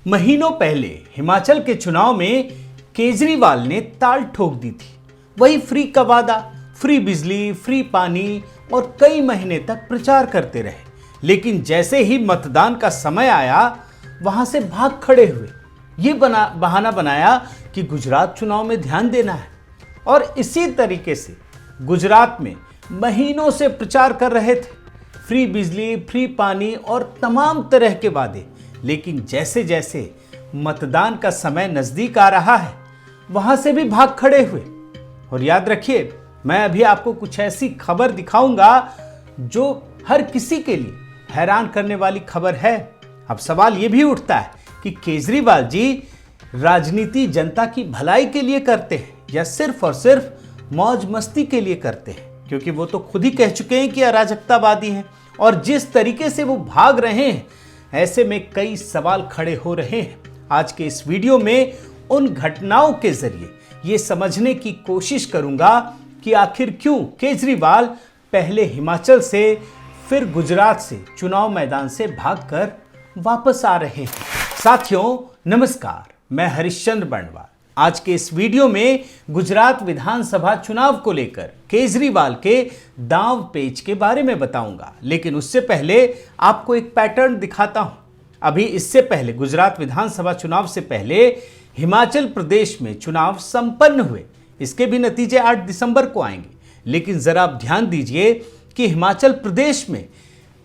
महीनों पहले हिमाचल के चुनाव में केजरीवाल ने ताल ठोक दी थी। वही फ्री का वादा, फ्री बिजली, फ्री पानी और कई महीने तक प्रचार करते रहे। लेकिन जैसे ही मतदान का समय आया, वहां से भाग खड़े हुए। ये बहाना बनाया कि गुजरात चुनाव में ध्यान देना है। और इसी तरीके से गुजरात में महीनों से प्रचार कर रहे थे, फ्री बिजली, फ्री पानी और तमाम तरह के वादे। लेकिन जैसे जैसे मतदान का समय नजदीक आ रहा है, वहां से भी भाग खड़े हुए। और याद रखिए, मैं अभी आपको कुछ ऐसी खबर दिखाऊंगा जो हर किसी के लिए हैरान करने वाली खबर है। अब सवाल यह भी उठता है कि केजरीवाल जी राजनीति जनता की भलाई के लिए करते हैं या सिर्फ और सिर्फ मौज मस्ती के लिए करते हैं, क्योंकि वो तो खुद ही कह चुके हैं कि अराजकतावादी हैं। और जिस तरीके से वो भाग रहे हैं, ऐसे में कई सवाल खड़े हो रहे हैं। आज के इस वीडियो में उन घटनाओं के जरिए ये समझने की कोशिश करूंगा कि आखिर क्यों केजरीवाल पहले हिमाचल से फिर गुजरात से चुनाव मैदान से भागकर वापस आ रहे हैं। साथियों नमस्कार, मैं हरिश्चंद्र बर्णवाल। आज के इस वीडियो में गुजरात विधानसभा चुनाव को लेकर केजरीवाल के दांव पेच के बारे में बताऊंगा। लेकिन उससे पहले आपको एक पैटर्न दिखाता हूं। अभी इससे पहले गुजरात विधानसभा चुनाव से पहले हिमाचल प्रदेश में चुनाव संपन्न हुए। इसके भी नतीजे 8 दिसंबर को आएंगे। लेकिन जरा आप ध्यान दीजिए कि हिमाचल प्रदेश में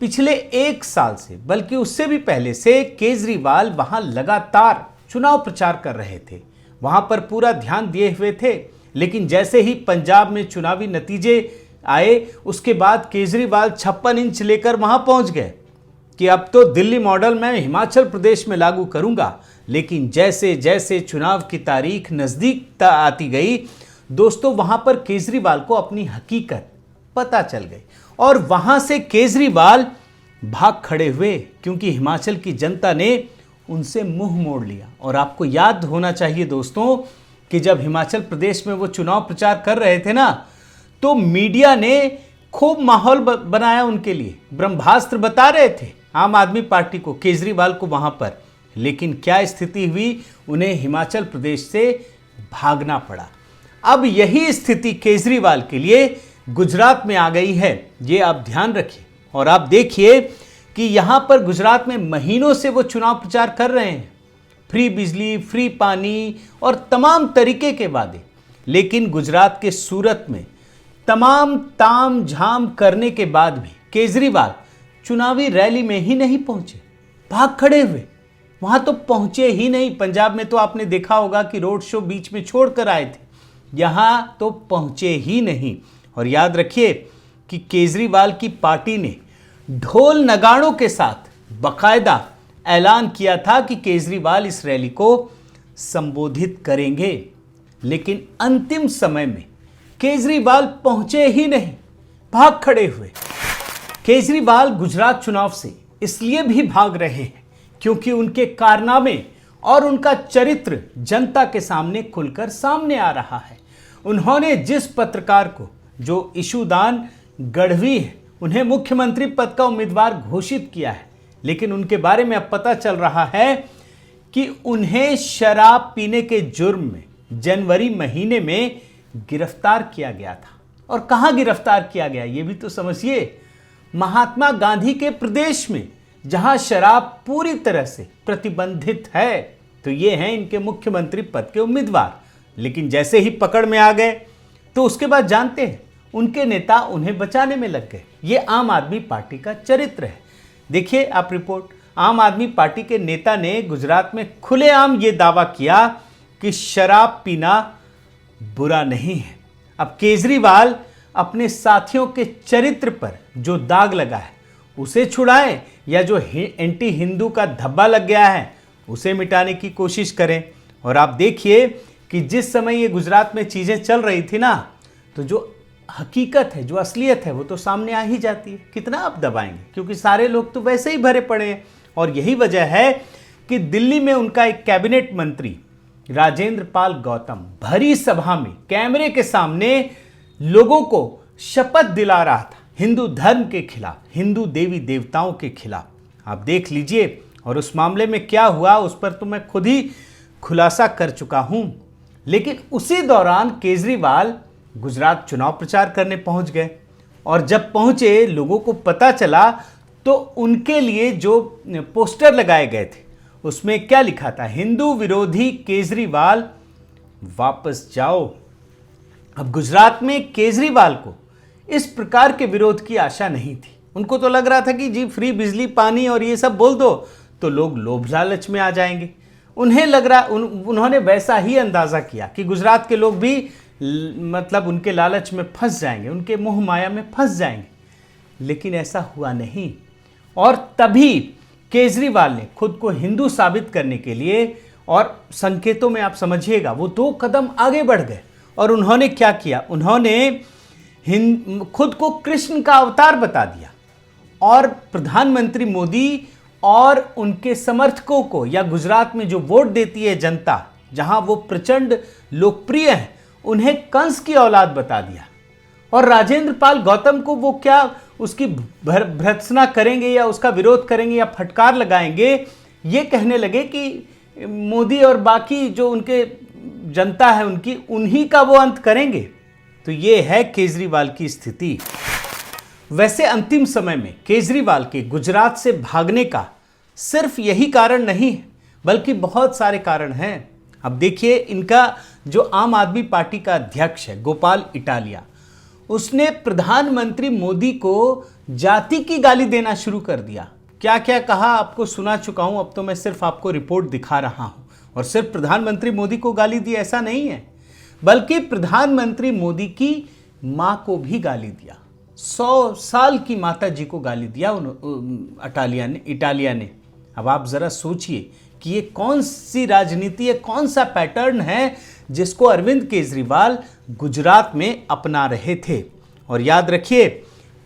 पिछले 1 साल से, बल्कि उससे भी पहले से केजरीवाल वहां लगातार चुनाव प्रचार कर रहे थे, वहां पर पूरा ध्यान दिए हुए थे। लेकिन जैसे ही पंजाब में चुनावी नतीजे आए, उसके बाद केजरीवाल 56 इंच लेकर वहां पहुंच गए कि अब तो दिल्ली मॉडल मैं हिमाचल प्रदेश में लागू करूंगा। लेकिन जैसे जैसे चुनाव की तारीख नजदीक आती गई, दोस्तों वहां पर केजरीवाल को अपनी हकीकत पता चल गई और वहां से केजरीवाल भाग खड़े हुए, क्योंकि हिमाचल की जनता ने उनसे मुंह मोड़ लिया। और आपको याद होना चाहिए दोस्तों कि जब हिमाचल प्रदेश में वो चुनाव प्रचार कर रहे थे ना, तो मीडिया ने खूब माहौल बनाया उनके लिए, ब्रह्मास्त्र बता रहे थे आम आदमी पार्टी को, केजरीवाल को वहां पर। लेकिन क्या स्थिति हुई, उन्हें हिमाचल प्रदेश से भागना पड़ा। अब यही स्थिति केजरीवाल के लिए गुजरात में आ गई है, ये आप ध्यान रखिए। और आप देखिए कि यहां पर गुजरात में महीनों से वो चुनाव प्रचार कर रहे हैं, फ्री बिजली, फ्री पानी और तमाम तरीके के वादे। लेकिन गुजरात के सूरत में तमाम ताम झाम करने के बाद भी केजरीवाल चुनावी रैली में ही नहीं पहुंचे, भाग खड़े हुए। वहां तो पहुंचे ही नहीं। पंजाब में तो आपने देखा होगा कि रोड शो बीच में छोड़कर आए थे, यहां तो पहुंचे ही नहीं। और याद रखिए कि केजरीवाल की पार्टी ने ढोल नगाड़ों के साथ बकायदा ऐलान किया था कि केजरीवाल इस रैली को संबोधित करेंगे। लेकिन अंतिम समय में केजरीवाल पहुंचे ही नहीं, भाग खड़े हुए। केजरीवाल गुजरात चुनाव से इसलिए भी भाग रहे हैं क्योंकि उनके कारनामे और उनका चरित्र जनता के सामने खुलकर सामने आ रहा है। उन्होंने जिस पत्रकार को, जो इशूदान गढ़वी है, उन्हें मुख्यमंत्री पद का उम्मीदवार घोषित किया है। लेकिन उनके बारे में अब पता चल रहा है कि उन्हें शराब पीने के जुर्म में जनवरी महीने में गिरफ्तार किया गया था। और कहां गिरफ्तार किया गया, यह भी तो समझिए। महात्मा गांधी के प्रदेश में, जहां शराब पूरी तरह से प्रतिबंधित है। तो ये हैं इनके मुख्यमंत्री पद के उम्मीदवार। लेकिन जैसे ही पकड़ में आ गए, तो उसके बाद जानते हैं उनके नेता उन्हें बचाने में लग गए। ये आम आदमी पार्टी का चरित्र है। देखिए आप रिपोर्ट। आम आदमी पार्टी के नेता ने गुजरात में खुलेआम ये दावा किया कि शराब पीना बुरा नहीं है। अब केजरीवाल अपने साथियों के चरित्र पर जो दाग लगा है उसे छुड़ाएं, या जो एंटी हिंदू का धब्बा लग गया है उसे मिटाने की कोशिश करें। और आप देखिए कि जिस समय ये गुजरात में चीजें चल रही थी ना, तो जो हकीकत है, जो असलियत है, वो तो सामने आ ही जाती है। कितना आप दबाएंगे, क्योंकि सारे लोग तो वैसे ही भरे पड़े हैं। और यही वजह है कि दिल्ली में उनका एक कैबिनेट मंत्री राजेंद्र पाल गौतम भरी सभा में कैमरे के सामने लोगों को शपथ दिला रहा था हिंदू धर्म के खिलाफ, हिंदू देवी देवताओं के खिलाफ। आप देख लीजिए और उस मामले में क्या हुआ उस पर तो मैं खुद ही खुलासा कर चुका हूं। लेकिन उसी दौरान केजरीवाल गुजरात चुनाव प्रचार करने पहुंच गए और जब पहुंचे लोगों को पता चला तो उनके लिए जो पोस्टर लगाए गए थे उसमें क्या लिखा था, हिंदू विरोधी केजरीवाल वापस जाओ। अब गुजरात में केजरीवाल को इस प्रकार के विरोध की आशा नहीं थी। उनको तो लग रहा था कि जी फ्री बिजली पानी और ये सब बोल दो तो लोग लोभ लालच में आ जाएंगे। उन्हें लग रहा उन्होंने वैसा ही अंदाजा किया कि गुजरात के लोग भी मतलब उनके लालच में फंस जाएंगे, उनके मोह माया में फंस जाएंगे। लेकिन ऐसा हुआ नहीं और तभी केजरीवाल ने खुद को हिंदू साबित करने के लिए और संकेतों में आप समझिएगा वो 2 कदम आगे बढ़ गए और उन्होंने क्या किया, उन्होंने खुद को कृष्ण का अवतार बता दिया और प्रधानमंत्री मोदी और उनके समर्थकों को या गुजरात में जो वोट देती है जनता, जहां वो प्रचंड लोकप्रिय हैं, उन्हें कंस की औलाद बता दिया। और राजेंद्र पाल गौतम को वो क्या उसकी भर्त्सना करेंगे या उसका विरोध करेंगे या फटकार लगाएंगे, ये कहने लगे कि मोदी और बाकी जो उनके जनता है उनकी उन्हीं का वो अंत करेंगे। तो ये है केजरीवाल की स्थिति। वैसे अंतिम समय में केजरीवाल के गुजरात से भागने का सिर्फ यही कारण नहीं है बल्कि बहुत सारे कारण हैं। अब देखिए, इनका जो आम आदमी पार्टी का अध्यक्ष है गोपाल इटालिया, उसने प्रधानमंत्री मोदी को जाति की गाली देना शुरू कर दिया। क्या क्या कहा आपको सुना चुका हूं, अब तो मैं सिर्फ आपको रिपोर्ट दिखा रहा हूं। और सिर्फ प्रधानमंत्री मोदी को गाली दी ऐसा नहीं है, बल्कि प्रधानमंत्री मोदी की मां को भी गाली दिया। 100 साल की माता जी को गाली दिया इटालिया ने। अब आप जरा सोचिए कि ये कौन सी राजनीति है, कौन सा पैटर्न है जिसको अरविंद केजरीवाल गुजरात में अपना रहे थे। और याद रखिए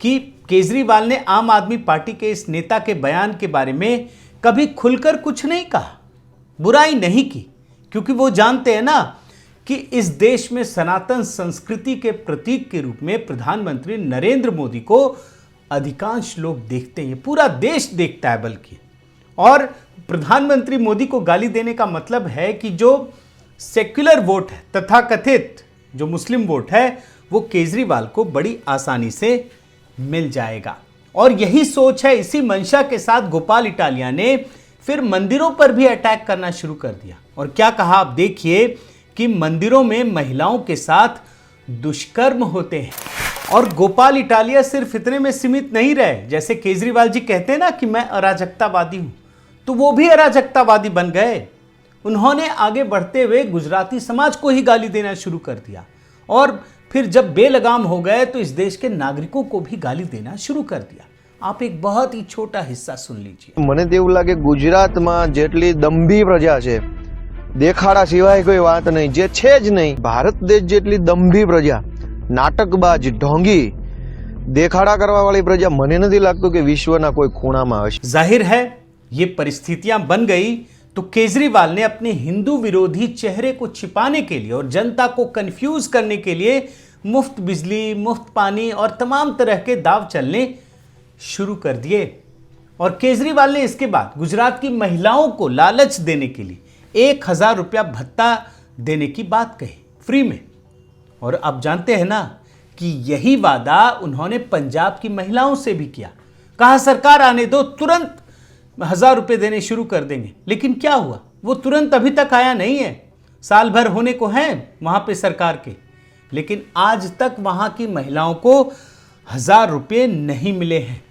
कि केजरीवाल ने आम आदमी पार्टी के इस नेता के बयान के बारे में कभी खुलकर कुछ नहीं कहा, बुराई नहीं की, क्योंकि वो जानते हैं ना कि इस देश में सनातन संस्कृति के प्रतीक के रूप में प्रधानमंत्री नरेंद्र मोदी को अधिकांश लोग देखते हैं, पूरा देश देखता है बल्कि। और प्रधानमंत्री मोदी को गाली देने का मतलब है कि जो सेक्युलर वोट है, तथाकथित जो मुस्लिम वोट है, वो केजरीवाल को बड़ी आसानी से मिल जाएगा। और यही सोच है, इसी मंशा के साथ गोपाल इटालिया ने फिर मंदिरों पर भी अटैक करना शुरू कर दिया। और क्या कहा आप देखिए कि मंदिरों में महिलाओं के साथ दुष्कर्म होते हैं। और गोपाल इटालिया सिर्फ इतने में सीमित नहीं रहे, जैसे केजरीवाल जी कहते हैं ना कि मैं अराजकतावादी हूं, तो वो भी अराजकतावादी बन गए। उन्होंने आगे बढ़ते हुए गुजराती समाज को ही गाली देना शुरू कर दिया और फिर जब बेलगाम हो गए तो इस देश के नागरिकों को भी गाली देना शुरू कर दिया। आप एक बहुत ही छोटा हिस्सा सुन लीजिए। મને તો એવું લાગે ગુજરાતમાં જેટલી દંભી પ્રજા છે, દેખાડા સિવાય કોઈ વાત નહીં, જે છે જ નહીં, ભારત દેશ જેટલી દંભી પ્રજા, નાટકબાજ, ઢોંગી, દેખાડા કરવા વાળી પ્રજા મને નથી લાગતું કે વિશ્વના કોઈ ખૂણામાં હશે। जाहिर है ये परिस्थितियां बन गई तो केजरीवाल ने अपने हिंदू विरोधी चेहरे को छिपाने के लिए और जनता को कंफ्यूज करने के लिए मुफ्त बिजली, मुफ्त पानी और तमाम तरह के दाव चलने शुरू कर दिए। और केजरीवाल ने इसके बाद गुजरात की महिलाओं को लालच देने के लिए 1000 रुपया भत्ता देने की बात कही फ्री में। और अब जानते हैं ना कि यही वादा उन्होंने पंजाब की महिलाओं से भी किया। कहा सरकार आने दो, तुरंत 1000 रुपये देने शुरू कर देंगे। लेकिन क्या हुआ, वो तुरंत अभी तक आया नहीं है। साल भर होने को हैं वहां पे सरकार के, लेकिन आज तक वहां की महिलाओं को 1000 रुपये नहीं मिले हैं।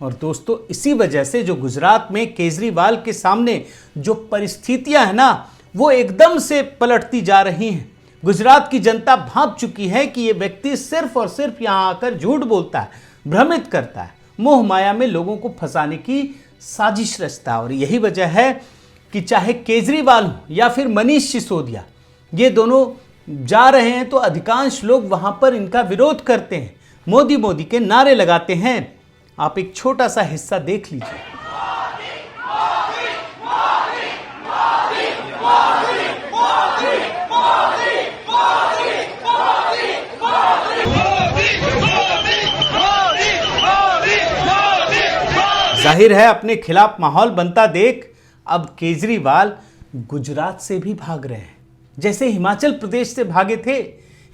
और दोस्तों, इसी वजह से जो गुजरात में केजरीवाल के सामने जो परिस्थितियां हैं ना, वो एकदम से पलटती जा रही हैं। गुजरात की जनता भांप चुकी है कि ये व्यक्ति सिर्फ और सिर्फ यहां आकर झूठ बोलता है, भ्रमित करता है, मोह माया में लोगों को फंसाने की साजिश रचता है। और यही वजह है कि चाहे केजरीवाल हो या फिर मनीष सिसोदिया, ये दोनों जा रहे हैं तो अधिकांश लोग वहां पर इनका विरोध करते हैं, मोदी मोदी के नारे लगाते हैं। आप एक छोटा सा हिस्सा देख लीजिए। जाहिर है अपने खिलाफ माहौल बनता देख अब केजरीवाल गुजरात से भी भाग रहे हैं, जैसे हिमाचल प्रदेश से भागे थे।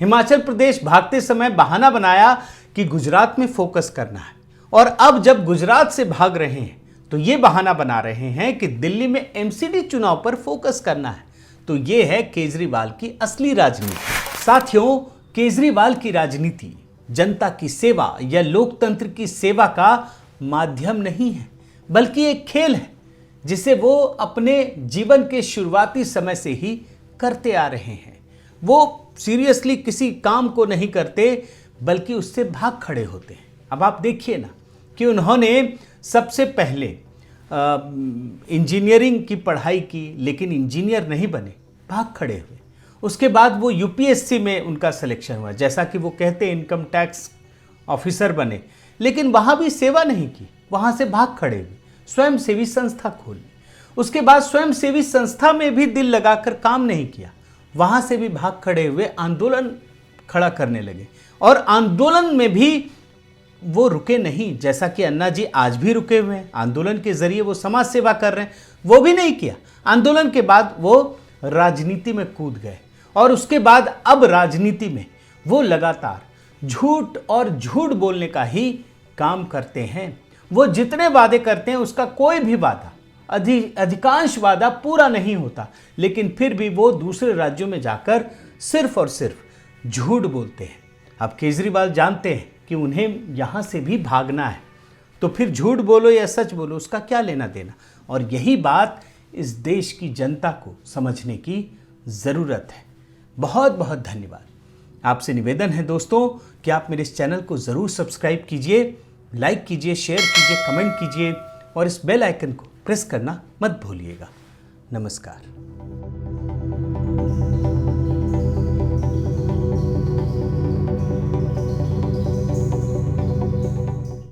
हिमाचल प्रदेश भागते समय बहाना बनाया कि गुजरात में फोकस करना है, और अब जब गुजरात से भाग रहे हैं तो ये बहाना बना रहे हैं कि दिल्ली में एमसीडी चुनाव पर फोकस करना है। तो ये है केजरीवाल की असली राजनीति। साथियों, केजरीवाल की राजनीति जनता की सेवा या लोकतंत्र की सेवा का माध्यम नहीं है, बल्कि एक खेल है जिसे वो अपने जीवन के शुरुआती समय से ही करते आ रहे हैं। वो सीरियसली किसी काम को नहीं करते, बल्कि उससे भाग खड़े होते हैं। अब आप देखिए ना कि उन्होंने सबसे पहले इंजीनियरिंग की पढ़ाई की, लेकिन इंजीनियर नहीं बने, भाग खड़े हुए। उसके बाद वो यूपीएससी में उनका सिलेक्शन हुआ, जैसा कि वो कहते हैं इनकम टैक्स ऑफिसर बने, लेकिन वहाँ भी सेवा नहीं की, वहाँ से भाग खड़े हुए, स्वयं सेवी संस्था खोली। उसके बाद स्वयं सेवी संस्था में भी दिल लगाकर काम नहीं किया, वहाँ से भी भाग खड़े हुए आंदोलन खड़ा करने लगे, और आंदोलन में भी वो रुके नहीं, जैसा कि अन्ना जी आज भी रुके हुए हैं। आंदोलन के जरिए वो समाज सेवा कर रहे हैं, वो भी नहीं किया। आंदोलन के बाद वो राजनीति में कूद गए, और उसके बाद अब राजनीति में वो लगातार झूठ और झूठ बोलने का ही काम करते हैं। वो जितने वादे करते हैं उसका कोई भी वादा, अधिकांश वादा पूरा नहीं होता, लेकिन फिर भी वो दूसरे राज्यों में जाकर सिर्फ और सिर्फ झूठ बोलते हैं। अब केजरीवाल जानते हैं कि उन्हें यहाँ से भी भागना है, तो फिर झूठ बोलो या सच बोलो, उसका क्या लेना देना। और यही बात इस देश की जनता को समझने की ज़रूरत है। बहुत बहुत धन्यवाद। आपसे निवेदन है दोस्तों कि आप मेरे इस चैनल को ज़रूर सब्सक्राइब कीजिए, लाइक कीजिए, शेयर कीजिए, कमेंट कीजिए, और इस बेल आइकन को प्रेस करना मत भूलिएगा। नमस्कार।